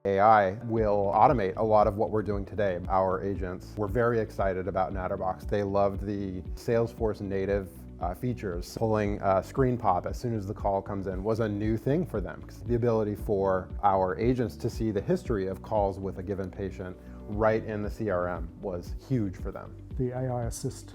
AI will automate a lot of what we're doing today. Our agents were very excited about Natterbox. They loved the Salesforce native features. Pulling screen pop as soon as the call comes in was a new thing for them. The ability for our agents to see the history of calls with a given patient right in the CRM was huge for them. The AI Assist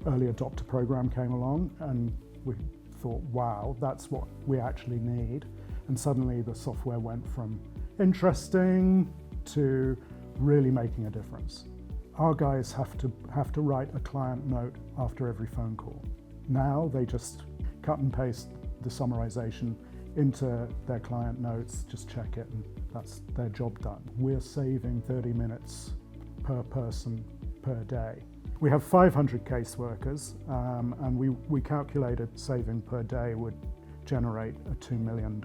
early adopter program came along and we thought, wow, that's what we actually need. And suddenly the software went from interesting to really making a difference. Our guys have to write a client note after every phone call. Now they just cut and paste the summarization into their client notes, just check it, and that's their job done. We're saving 30 minutes per person per day. We have 500 caseworkers, and we calculated saving per day would generate a $2 million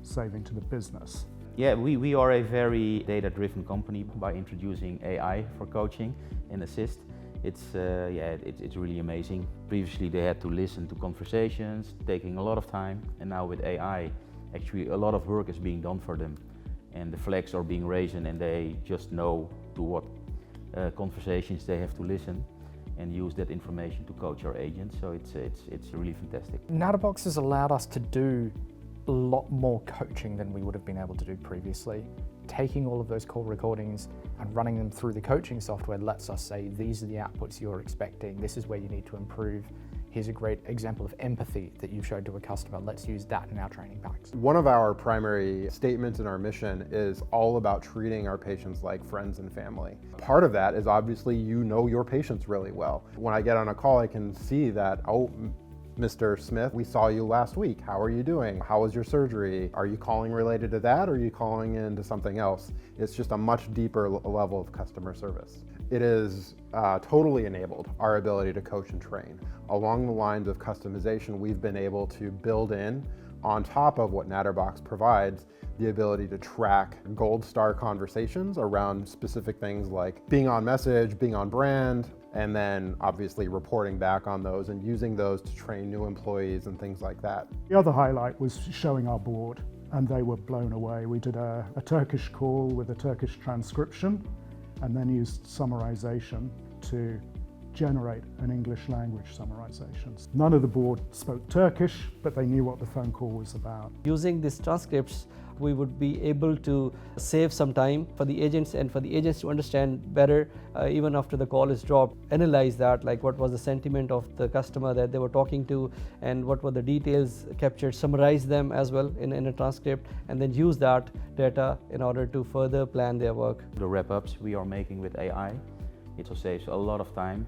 saving to the business. Yeah, we are a very data-driven company by introducing AI for coaching and assist. It's really amazing. Previously they had to listen to conversations, taking a lot of time, and now with AI, actually a lot of work is being done for them. And the flags are being raised and they just know to what conversations they have to listen and use that information to coach our agents. So it's really fantastic. Natterbox has allowed us to do a lot more coaching than we would have been able to do previously. Taking all of those call recordings and running them through the coaching software lets us say, these are the outputs you're expecting, this is where you need to improve. Here's a great example of empathy that you showed to a customer. Let's use that in our training packs. One of our primary statements in our mission is all about treating our patients like friends and family. Part of that is obviously you know your patients really well. When I get on a call, I can see that, oh, Mr. Smith, we saw you last week. How are you doing? How was your surgery? Are you calling related to that or are you calling into something else? It's just a much deeper level of customer service. It is totally enabled our ability to coach and train. Along the lines of customization, we've been able to build in, on top of what Natterbox provides, the ability to track gold star conversations around specific things like being on message, being on brand, and then obviously reporting back on those and using those to train new employees and things like that. The other highlight was showing our board, and they were blown away. We did a Turkish call with a Turkish transcription and then used summarization to generate an English language summarization. None of the board spoke Turkish, but they knew what the phone call was about. Using these transcripts, we would be able to save some time for the agents and for the agents to understand better, even after the call is dropped, analyze that, like what was the sentiment of the customer that they were talking to and what were the details captured, summarize them as well in a transcript, and then use that data in order to further plan their work. The wrap-ups we are making with AI, it also saves a lot of time.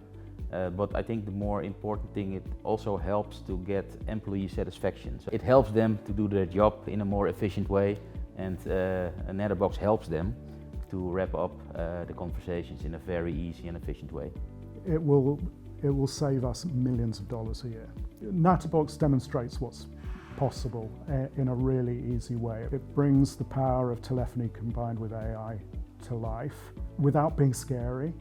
But I think the more important thing, it also helps to get employee satisfaction. So it helps them to do their job in a more efficient way, and Natterbox helps them to wrap up the conversations in a very easy and efficient way. It will save us millions of dollars a year. Natterbox demonstrates what's possible in a really easy way. It brings the power of telephony combined with AI to life without being scary.